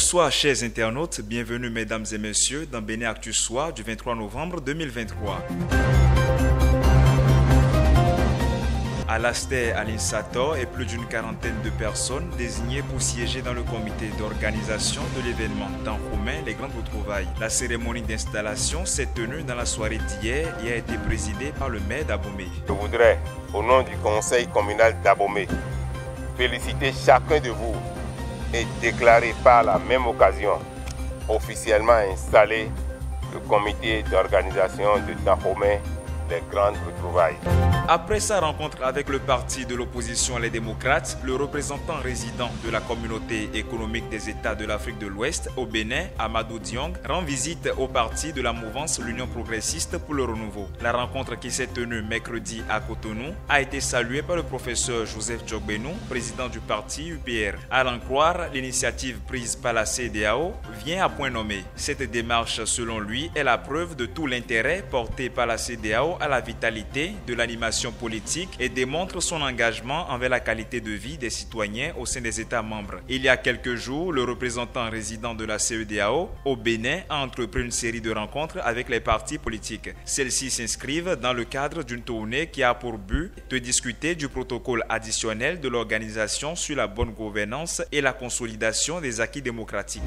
Bonsoir chers internautes, bienvenue mesdames et messieurs dans Bénin Actu Soir du 23 novembre 2023. À l'Aster, à l'Insator et plus d'une quarantaine de personnes désignées pour siéger dans le comité d'organisation de l'événement dans Roumain, les grandes retrouvailles. La cérémonie d'installation s'est tenue dans la soirée d'hier et a été présidée par le maire d'Abomey. Je voudrais, au nom du conseil communal d'Abomey, féliciter chacun de vous et déclarer par la même occasion officiellement installé le comité d'organisation de Dahomey, les grandes retrouvailles. Après sa rencontre avec le parti de l'opposition Les Démocrates, le représentant résident de la communauté économique des États de l'Afrique de l'Ouest au Bénin, Amadou Diong, rend visite au parti de la mouvance l'Union progressiste pour le renouveau. La rencontre qui s'est tenue mercredi à Cotonou a été saluée par le professeur Joseph Djogbenou, président du parti UPR. À l'en croire, l'initiative prise par la CEDEAO vient à point nommé. Cette démarche, selon lui, est la preuve de tout l'intérêt porté par la CEDEAO à la vitalité de l'animation politique et démontre son engagement envers la qualité de vie des citoyens au sein des États membres. Il y a quelques jours, le représentant résident de la CEDEAO au Bénin a entrepris une série de rencontres avec les partis politiques. Celles-ci s'inscrivent dans le cadre d'une tournée qui a pour but de discuter du protocole additionnel de l'organisation sur la bonne gouvernance et la consolidation des acquis démocratiques.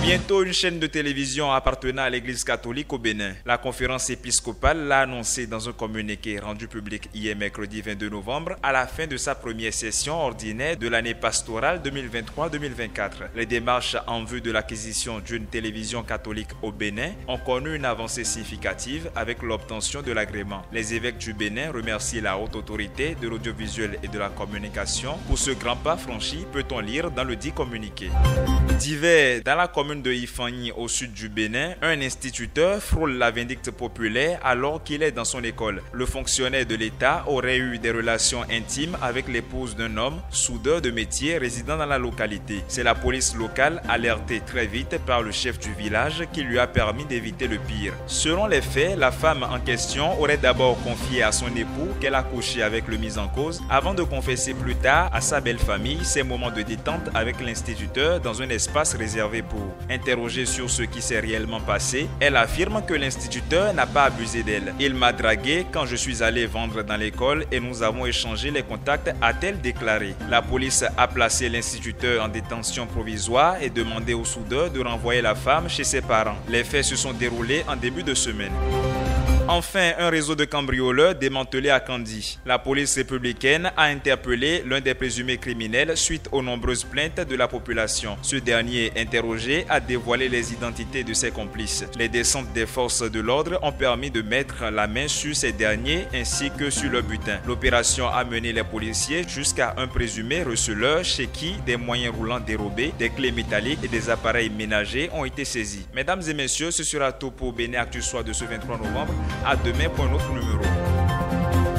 Bientôt, une chaîne de télévision appartenant à l'Église catholique au Bénin. La conférence épiscopale l'a annoncé dans un communiqué rendu public hier mercredi 22 novembre à la fin de sa première session ordinaire de l'année pastorale 2023-2024. Les démarches en vue de l'acquisition d'une télévision catholique au Bénin ont connu une avancée significative avec l'obtention de l'agrément. Les évêques du Bénin remercient la haute autorité de l'audiovisuel et de la communication pour ce grand pas franchi, peut-on lire dans le dit communiqué. Divers, dans la commune de Ifani au sud du Bénin, un instituteur frôle la vindicte populaire alors qu'il est dans son école. Le fonctionnaire de l'État aurait eu des relations intimes avec l'épouse d'un homme, soudeur de métier résidant dans la localité. C'est la police locale alertée très vite par le chef du village qui lui a permis d'éviter le pire. Selon les faits, la femme en question aurait d'abord confié à son époux qu'elle a couché avec le mis en cause avant de confesser plus tard à sa belle famille ses moments de détente avec l'instituteur dans un espace réservé pour. Interrogée sur ce qui s'est réellement passé, elle affirme que l'instituteur n'a pas abusé d'elle. Il m'a dragué quand je suis allé vendre dans l'école et nous avons échangé les contacts, a-t-elle déclaré. La police a placé l'instituteur en détention provisoire et demandé au soudeur de renvoyer la femme chez ses parents. Les faits se sont déroulés en début de semaine. Enfin, un réseau de cambrioleurs démantelé à Kandi. La police républicaine a interpellé l'un des présumés criminels suite aux nombreuses plaintes de la population. Ce dernier, interrogé, a dévoilé les identités de ses complices. Les descentes des forces de l'ordre ont permis de mettre la main sur ces derniers ainsi que sur leur butin. L'opération a mené les policiers jusqu'à un présumé receleur chez qui des moyens roulants dérobés, des clés métalliques et des appareils ménagers ont été saisis. Mesdames et messieurs, ce sera tout pour Bénin Actu Soir de ce 23 novembre. À demain pour un autre numéro.